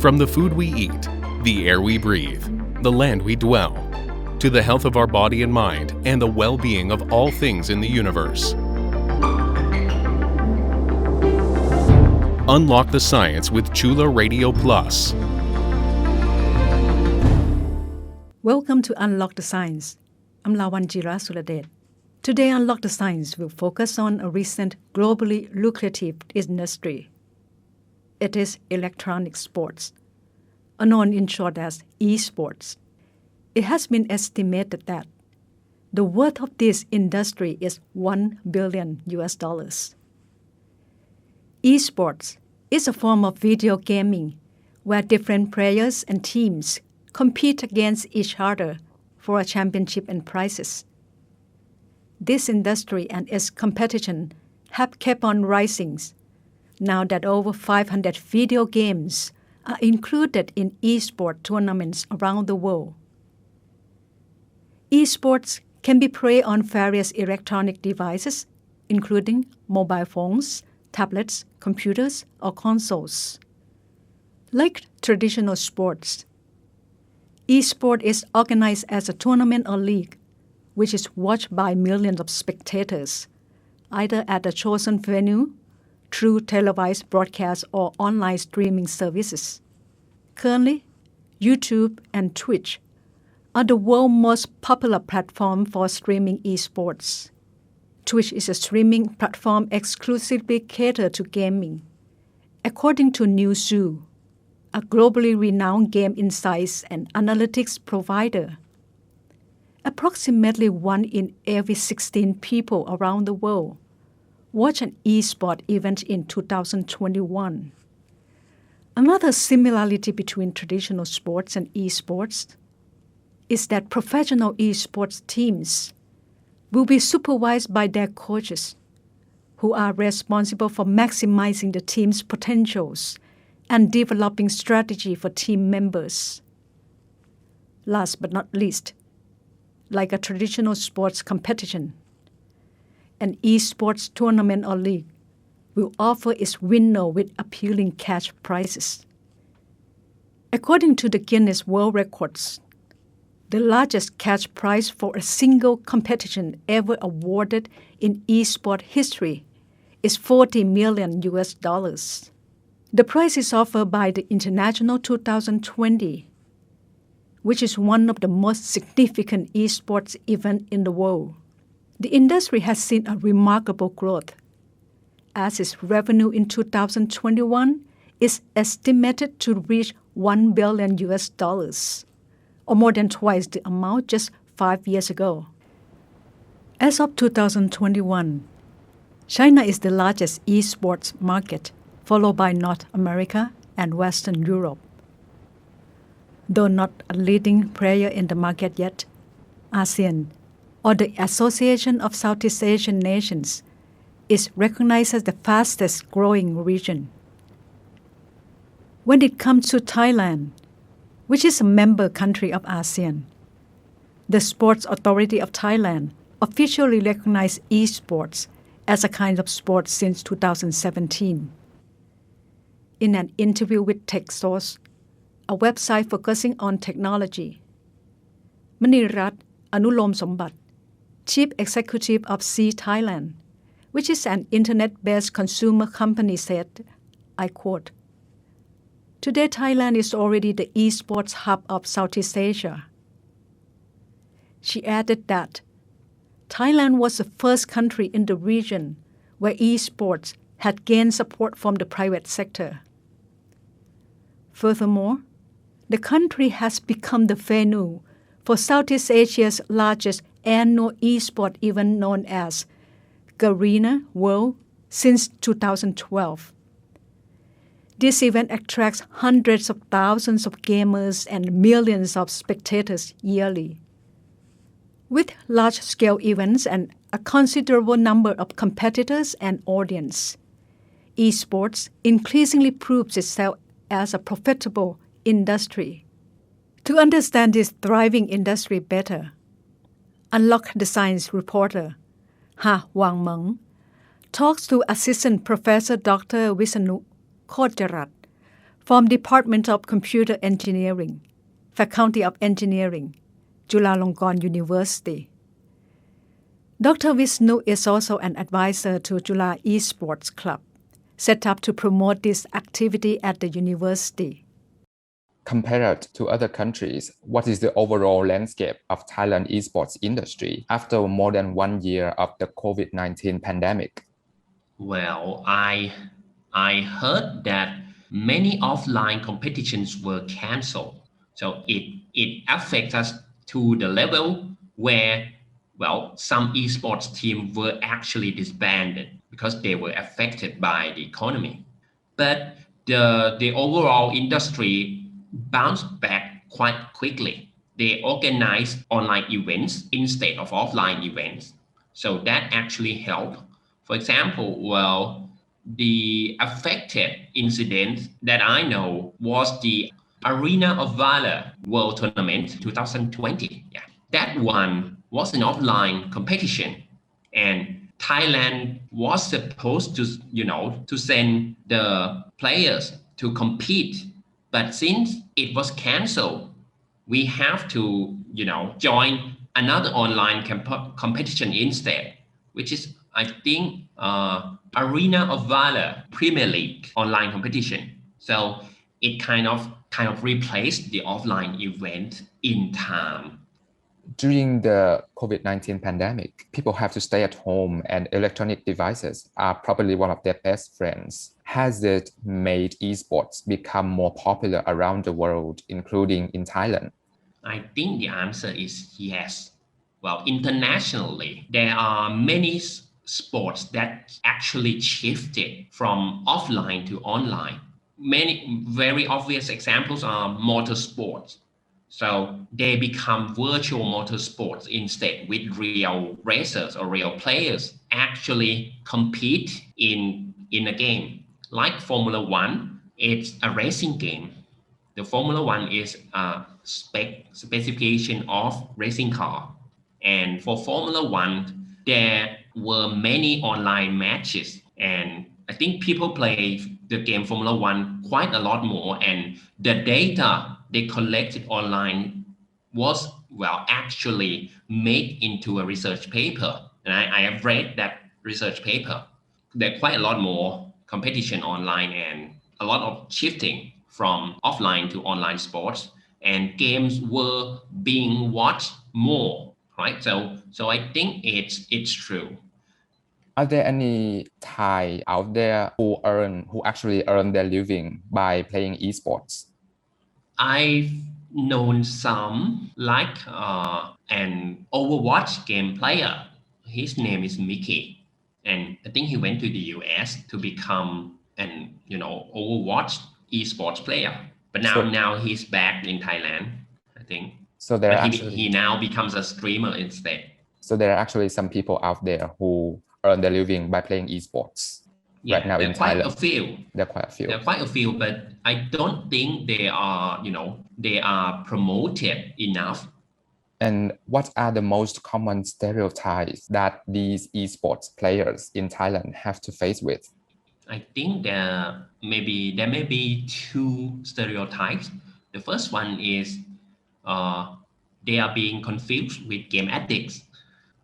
From the food we eat, the air we breathe, the land we dwell, to the health of our body and mind and the well-being of all things in the universe. Unlock the science with Chula Radio Plus. Welcome to Unlock the Science. I'm Lawanjira Suladet. Today, Unlock the Science will focus on a recent globally lucrative industry. It is electronic sports, known in short as eSports. It has been estimated that the worth of this industry is $1 billion. eSports is a form of video gaming where different players and teams compete against each other for a championship and prizes. This industry and its competition have kept on rising, now that over 500 video games are included in eSport tournaments around the world. eSports can be played on various electronic devices, including mobile phones, tablets, computers, or consoles. Like traditional sports, eSport is organized as a tournament or league, which is watched by millions of spectators, either at a chosen venue, through televised broadcasts or online streaming services. Currently, YouTube and Twitch are the world's most popular platform for streaming eSports. Twitch is a streaming platform exclusively catered to gaming. According to Newzoo, a globally renowned game insights and analytics provider, approximately 1 in every 16 people around the world watched an eSport event in 2021. Another similarity between traditional sports and eSports is that professional eSports teams will be supervised by their coaches, who are responsible for maximizing the team's potentials and developing strategy for team members. Last but not least, like a traditional sports competition, an eSports tournament or league will offer its winner with appealing cash prizes. According to the Guinness World Records, the largest cash prize for a single competition ever awarded in eSport history is $40 million. The prize is offered by the International 2020, which is one of the most significant eSports events in the world. The industry has seen a remarkable growth, as its revenue in 2021 is estimated to reach $1 billion, or more than twice the amount just 5 years ago. As of 2021, China is the largest eSports market, followed by North America and Western Europe. Though not a leading player in the market yet, ASEAN, or the Association of Southeast Asian Nations, is recognized as the fastest growing region. When it comes to Thailand, which is a member country of ASEAN, the Sports Authority of Thailand officially recognized eSports as a kind of sport since 2017. In an interview with TechSource, a website focusing on technology, Manirat Anulom Sombat, Chief Executive of C Thailand, which is an internet-based consumer company, said, I quote, "Today Thailand is already the eSports hub of Southeast Asia." She added that Thailand was the first country in the region where eSports had gained support from the private sector. Furthermore, the country has become the venue for Southeast Asia's largest annual eSport event known as Garena World since 2012. This event attracts hundreds of thousands of gamers and millions of spectators yearly. With large-scale events and a considerable number of competitors and audience, eSports increasingly proves itself as a profitable industry. To understand this thriving industry better, Unlock the Science reporter Ha Wang Meng talks to Assistant Professor Dr. Vishnu Kotrajaras from Department of Computer Engineering, Faculty of Engineering, Chulalongkorn University. Dr. Vishnu is also an advisor to Chula eSports Club, set up to promote this activity at the university. Compared to other countries, what is the overall landscape of Thailand esports industry after more than 1 year of the COVID-19 pandemic? Well, I heard that many offline competitions were canceled. So it affects us to the level where, well, some esports teams were actually disbanded because they were affected by the economy. But the overall industry bounced back quite quickly. They organized online events instead of offline events. So that actually helped. For example, well, the affected incident that I know was the Arena of Valor World Tournament 2020. Yeah. That one was an offline competition, and Thailand was supposed to, to send the players to compete. But since it was canceled, we have to, join another online competition instead, which is, I think, Arena of Valor Premier League online competition. So it kind of replaced the offline event in time. During the COVID-19 pandemic, people have to stay at home and electronic devices are probably one of their best friends. Has it made esports become more popular around the world, including in Thailand? I think the answer is yes. Well, internationally, there are many sports that actually shifted from offline to online. Many very obvious examples are motorsports. So they become virtual motorsports instead, with real racers or real players actually compete in a game. Like Formula One, it's a racing game. The Formula One is a specification of racing car. And for Formula One, there were many online matches. And I think people play the game Formula One quite a lot more. And the data they collected online was, well, actually made into a research paper. And I have read that research paper. There's quite a lot more competition online and a lot of shifting from offline to online sports, and games were being watched more, right? So I think it's true. Are there any Thai out there who actually earn their living by playing esports? I've known some, like an Overwatch game player. His name is Mickey, and I think he went to the US to become an Overwatch esports player. But now he's back in Thailand, I think. So he now becomes a streamer instead. So there are actually some people out there who earn their living by playing esports right now in Thailand. There are quite a few, but I don't think they are promoted enough. And what are the most common stereotypes that these esports players in Thailand have to face with? I think there may be two stereotypes. The first one is they are being confused with game addicts,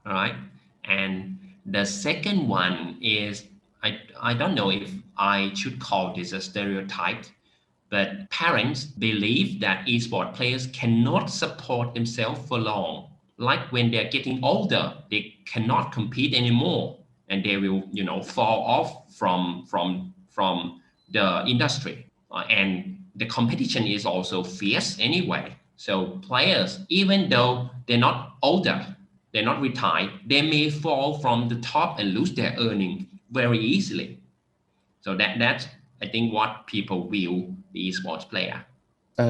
all right? And the second one is, I don't know if I should call this a stereotype, but parents believe that esports players cannot support themselves for long. Like when they're getting older, they cannot compete anymore, and they will, fall off from the industry. And the competition is also fierce anyway. So players, even though they're not older, they're not retired, they may fall from the top and lose their earning very easily. So that's, I think, what people view the esports player.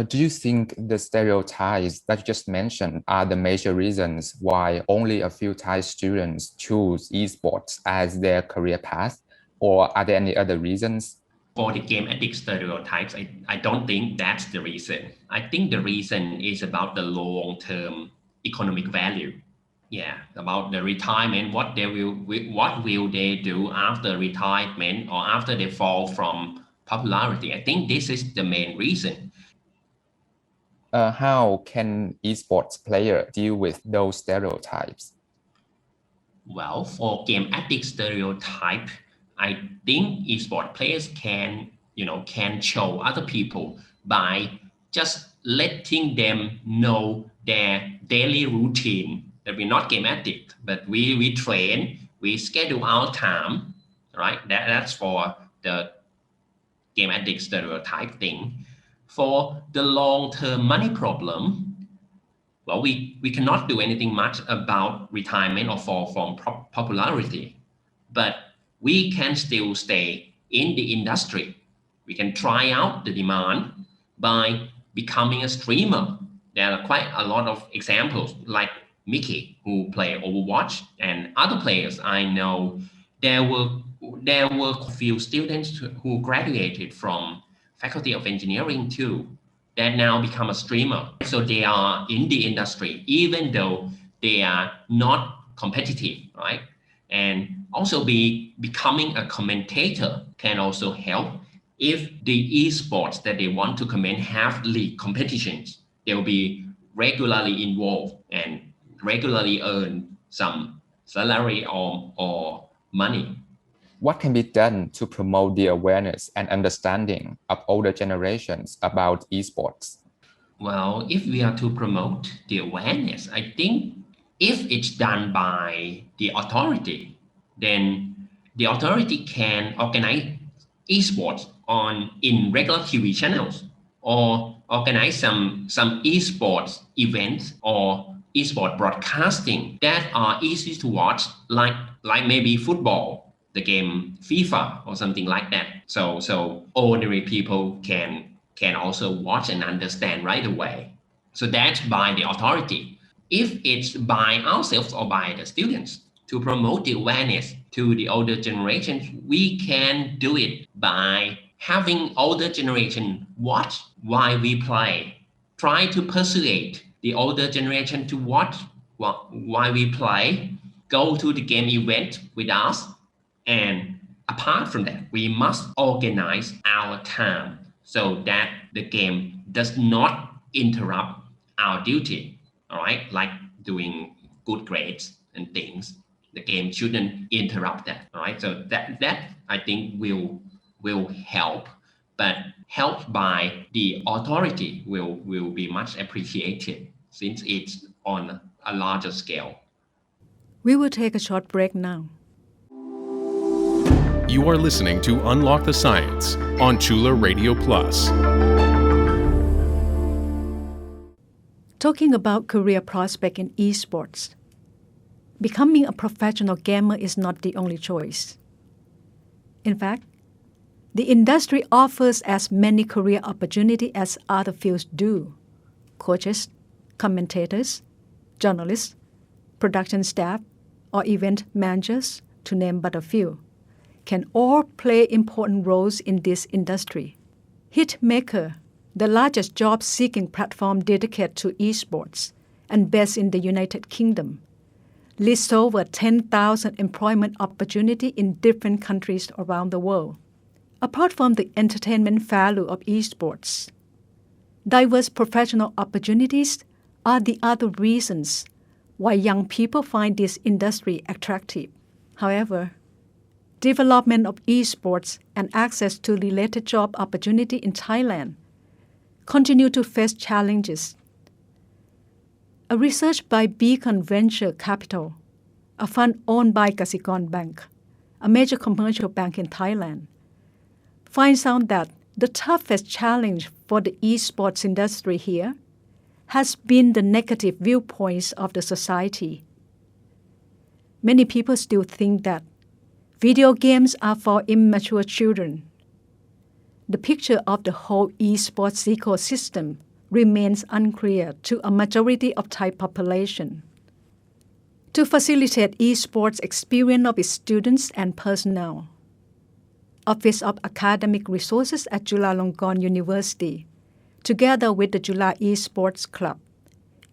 Do you think the stereotypes that you just mentioned are the major reasons why only a few Thai students choose esports as their career path, or are there any other reasons? For the game addict stereotypes, I don't think that's the reason. I think the reason is about the long-term economic value. Yeah, about the retirement, what will they do after retirement or after they fall from popularity. I think this is the main reason. How can esports player deal with those stereotypes? Well, for game addict stereotype, I think esports players can show other people by just letting them know their daily routine, that we're not game addict, but we train, we schedule our time, right? That's for the game addict stereotype thing. For the long-term money problem, well, we cannot do anything much about retirement or fall from popularity, but we can still stay in the industry. We can try out the demand by becoming a streamer. There are quite a lot of examples, like Mickey, who play Overwatch, and other players I know. There were a few students who graduated from Faculty of Engineering too, that now become a streamer. So they are in the industry, even though they are not competitive, right? And also becoming a commentator can also help. If the esports that they want to comment have league competitions, they'll be regularly involved and regularly earn some salary or money. What can be done to promote the awareness and understanding of older generations about esports? Well, if we are to promote the awareness, I think if it's done by the authority, then the authority can organize esports in regular TV channels, or organize some esports events or esport broadcasting that are easy to watch, like maybe football, the game FIFA or something like that. So ordinary people can also watch and understand right away. So that's by the authority. If it's by ourselves or by the students to promote the awareness to the older generations, we can do it by having older generation watch while we play. Try to persuade the older generation to watch while we play. Go to the game event with us. And apart from that, we must organize our time so that the game does not interrupt our duty, all right? Like doing good grades and things. The game shouldn't interrupt that, all right? So that I think will help, but help by the authority will be much appreciated since it's on a larger scale. We will take a short break now. You are listening to Unlock the Science on Chula Radio Plus. Talking about career prospect in esports, becoming a professional gamer is not the only choice. In fact, the industry offers as many career opportunities as other fields do. Coaches, commentators, journalists, production staff, or event managers, to name but a few, can all play important roles in this industry. Hitmaker, the largest job-seeking platform dedicated to esports and based in the United Kingdom, lists over 10,000 employment opportunities in different countries around the world. Apart from the entertainment value of esports, diverse professional opportunities are the other reasons why young people find this industry attractive. However, development of esports and access to related job opportunity in Thailand continue to face challenges. A research by Beacon Venture Capital, a fund owned by Kasikorn Bank, a major commercial bank in Thailand, finds out that the toughest challenge for the esports industry here has been the negative viewpoints of the society. Many people still think that video games are for immature children. The picture of the whole esports ecosystem remains unclear to a majority of Thai population. To facilitate esports experience of its students and personnel, Office of Academic Resources at Chulalongkorn University, together with the Chula eSports Club,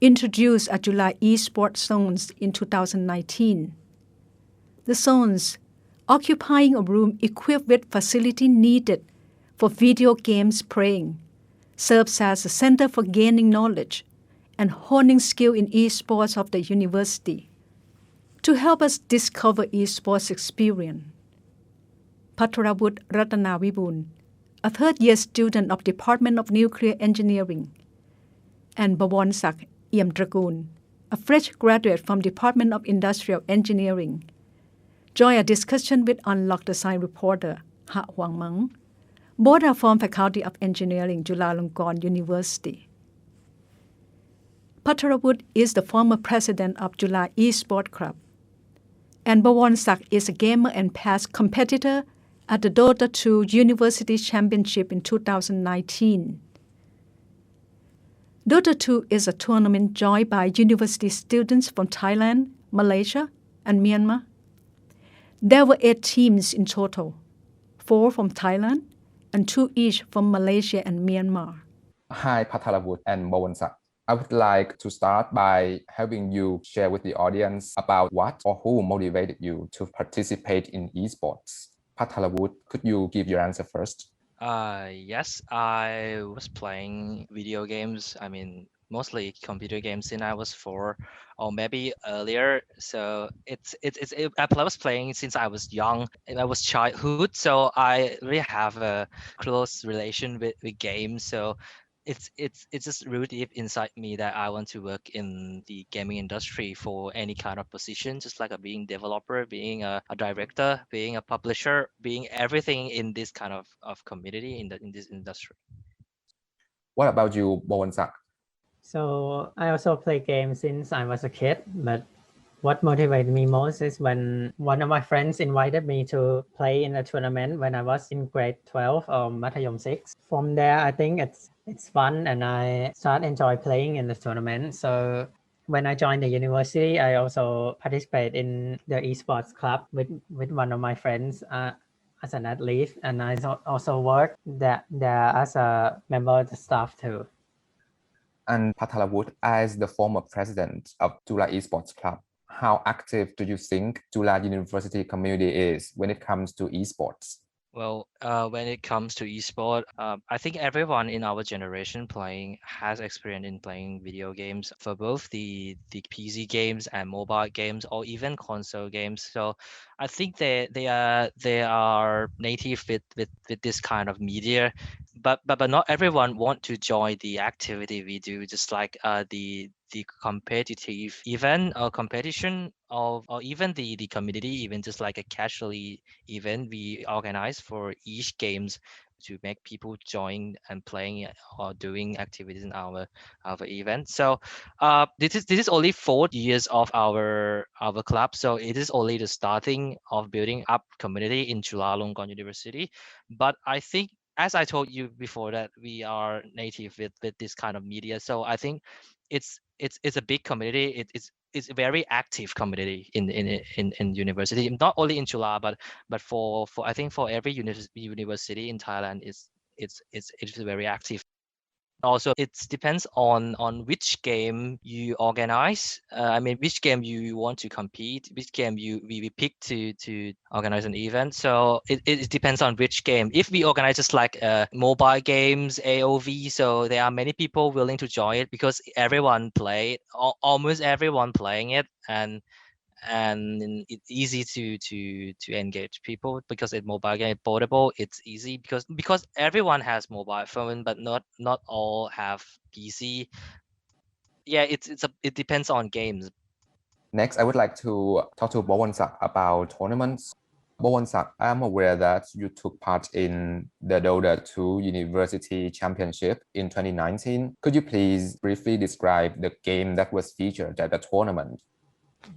introduced a Chula eSports Zones in 2019. The zones, occupying a room equipped with facility needed for video games playing, serves as a center for gaining knowledge and honing skill in eSports of the university. To help us discover eSports experience, Pattrawut Rattanawiboon, a third-year student of Department of Nuclear Engineering, and Borwornsak Eiumtrakul, a fresh graduate from Department of Industrial Engineering, join a discussion with Unlock the Science reporter Ha Hwang Mang. Both are from Faculty of Engineering, Chulalongkorn University. Pattrawut is the former president of Chula eSports Club, and Borwornsak is a gamer and past competitor at the Dota 2 University Championship in 2019. Dota 2 is a tournament joined by university students from Thailand, Malaysia, and Myanmar. There were 8 teams in total, 4 from Thailand and 2 each from Malaysia and Myanmar. Hi, Pattrawut and Borwornsak. I would like to start by having you share with the audience about what or who motivated you to participate in esports. Pattrawut, could you give your answer first? Yes, I was playing video games. I mean, mostly computer games since I was 4 or maybe earlier. So I was playing since I was young and I was childhood. So I really have a close relation with games. So it's just really deep inside me that I want to work in the gaming industry for any kind of position, just like being developer, being a director, being a publisher, being everything in this kind of community in this industry. What about you, Borwornsak? So I also play games since I was a kid, but what motivated me most is when one of my friends invited me to play in a tournament when I was in grade 12 or Mathayom 6. From there, I think it's fun and I start enjoy playing in the tournament. So when I joined the university, I also participate in the esports club with one of my friends as an athlete, and I also work there as a member of the staff too. And Pattrawut, as the former president of Chula eSports Club, how active do you think Chula University community is when it comes to esports? Well, when it comes to esports, I think everyone in our generation has experience in playing video games for both the PC games and mobile games or even console games. So I think they are native with this kind of media, but not everyone want to join the activity we do, just like the competitive event or competition or even the community event, just like a casually event we organize for each games to make people join and playing or doing activities in our event. So this is only 4 years of our club, so it is only the starting of building up community in Chulalongkorn University. But I think, as I told you before, that we are native with this kind of media, so I think it's a big community. It's a very active community in university, not only in Chula, but for I think for every university in Thailand it's very active. Also, it depends on which game you organize. I mean, which game you want to compete, which game we pick to organize an event. So it depends on which game. If we organize just like mobile games, AOV, so there are many people willing to join it because everyone play, almost everyone playing it, and it's easy to engage people because it's mobile game, portable. It's easy because everyone has mobile phone, but not all have PC. Yeah, it depends on games. Next, I would like to talk to Borwornsak about tournaments. Borwornsak, I'm aware that you took part in the Dota 2 University Championship in 2019. Could you please briefly describe the game that was featured at the tournament?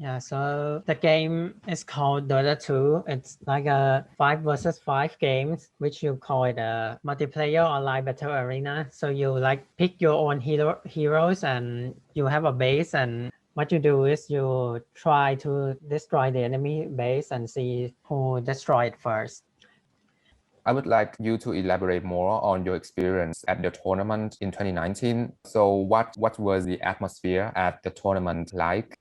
Yeah, so the game is called Dota 2. It's like a 5 versus 5 games, which you call it a multiplayer online battle arena. So you like pick your own heroes and you have a base, and what you do is you try to destroy the enemy base and see who destroyed first. I would like you to elaborate more on your experience at the tournament in 2019. So what was the atmosphere at the tournament like?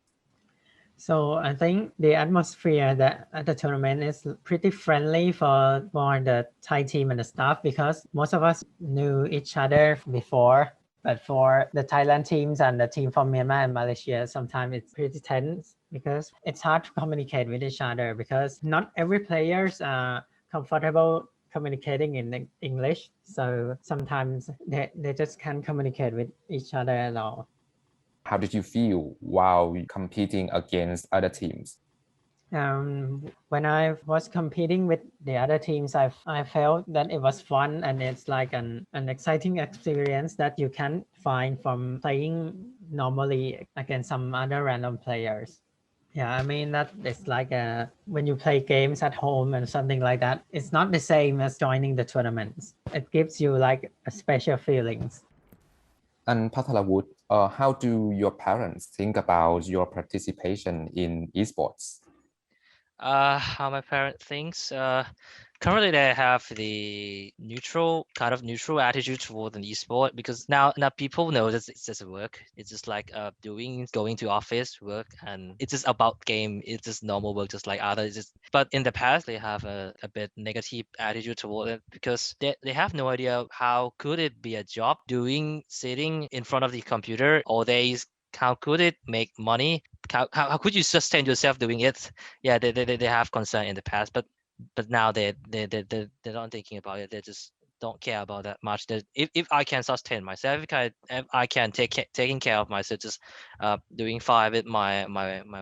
So I think the atmosphere that at the tournament is pretty friendly for the Thai team and the staff because most of us knew each other before. But for the Thailand teams and the team from Myanmar and Malaysia, sometimes it's pretty tense because it's hard to communicate with each other because not every players are comfortable communicating in English. So sometimes they just can't communicate with each other at all. How did you feel while competing against other teams? When I was competing with the other teams, I felt that it was fun and it's like an exciting experience that you can't find from playing normally against some other random players. Yeah, I mean that it's like when you play games at home and something like that, it's not the same as joining the tournaments. It gives you like a special feelings. And Pattrawut, how do your parents think about your participation in esports? How my parent thinks. Currently they have the neutral attitude toward an esport because now people know that it's just work. It's just like going to office work, and it's just about game. It's just normal work, just like others. But in the past they have a bit negative attitude toward it because they have no idea how could it be a job sitting in front of the computer all day. How could it make money? How could you sustain yourself doing it? Yeah, they have concern in the past, but now they're not thinking about it. They just don't care about that much. That if I can sustain myself, if I can taking care of myself, just doing fine with my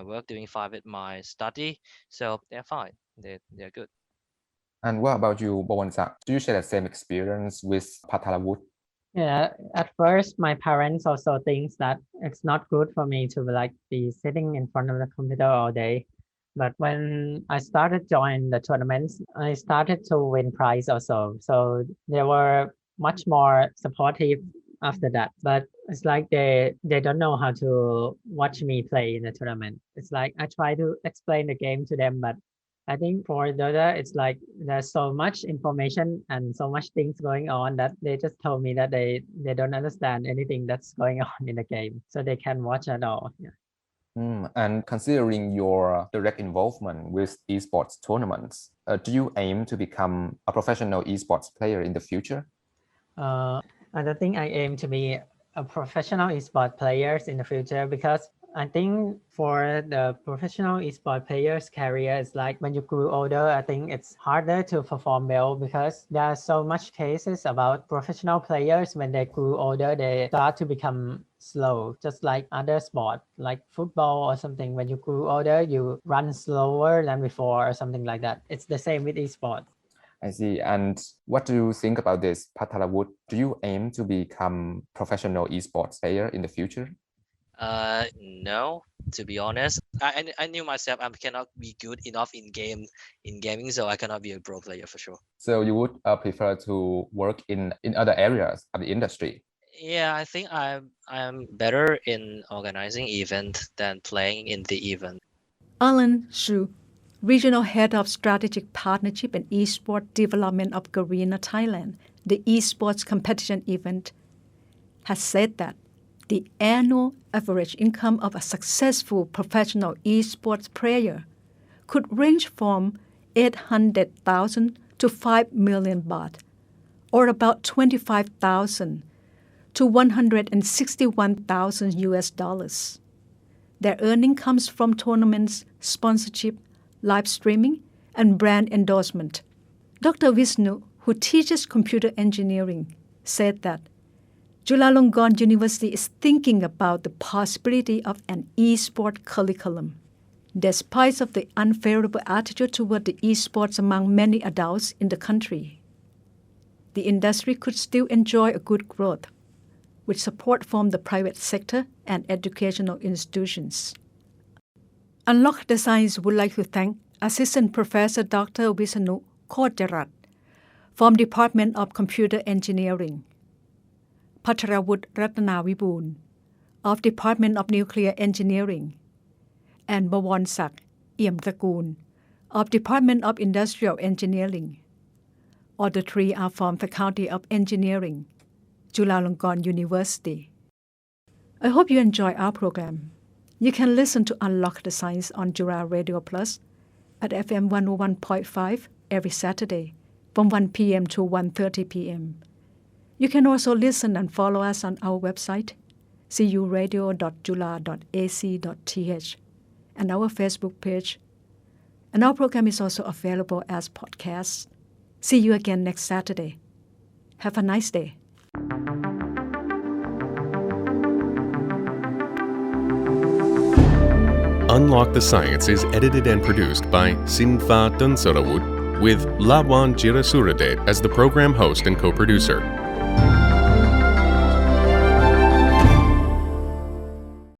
work, doing fine with my study, so they're fine. They're good. And what about you, Borwornsak? Do you share the same experience with Pattrawut? Yeah, at first my parents also thinks that it's not good for me to like be sitting in front of the computer all day. But when I started joining the tournaments, I started to win prize also. So they were much more supportive after that. But it's like they don't know how to watch me play in the tournament. It's like I try to explain the game to them, but I think for Dota, it's like there's so much information and so much things going on that they just told me that they don't understand anything that's going on in the game, so they can't watch at all. Yeah. And considering your direct involvement with esports tournaments, do you aim to become a professional esports player in the future? I don't think I aim to be a professional esports players in the future because I think for the professional esports players career is like when you grew older, I think it's harder to perform well because there are so much cases about professional players when they grew older, they start to become slow, just like other sport like football or something. When you grew older, you run slower than before or something like that. It's the same with esports. I see. And what do you think about this, Pattrawut? Do you aim to become professional esports player in the future? No, to be honest, I knew myself I cannot be good enough in gaming, so I cannot be a pro player for sure. So you would prefer to work in other areas of the industry? Yeah, I think I'm better in organizing event than playing in the event. Alan Shu, Regional Head of Strategic Partnership and Esports Development of Garena, Thailand, the esports competition event, has said that the annual average income of a successful professional esports player could range from 800,000 to 5 million baht, or about 25,000 to 161,000 US dollars. Their earning comes from tournaments, sponsorship, live streaming, and brand endorsement. Dr. Vishnu, who teaches computer engineering, said that Chulalongkorn University is thinking about the possibility of an eSport curriculum. Despite of the unfavorable attitude toward the esports among many adults in the country, the industry could still enjoy a good growth, with support from the private sector and educational institutions. Unlock the Science would like to thank Assistant Professor Dr. Vishnu Kotrajaras from Department of Computer Engineering, Pattrawut Rattanawiboon of Department of Nuclear Engineering, and Borwornsak Eiumtrakul of Department of Industrial Engineering. All the three are from Faculty of Engineering, Chulalongkorn University. I hope you enjoy our program. You can listen to Unlock the Science on Chula Radio Plus at FM 101.5 every Saturday from 1 p.m. to 1:30 p.m. You can also listen and follow us on our website, curadio.chula.ac.th, and our Facebook page. And our program is also available as podcasts. See you again next Saturday. Have a nice day. Unlock the Science is edited and produced by Sinfa Tunsarawut with Lawan Jirasuradate as the program host and co-producer.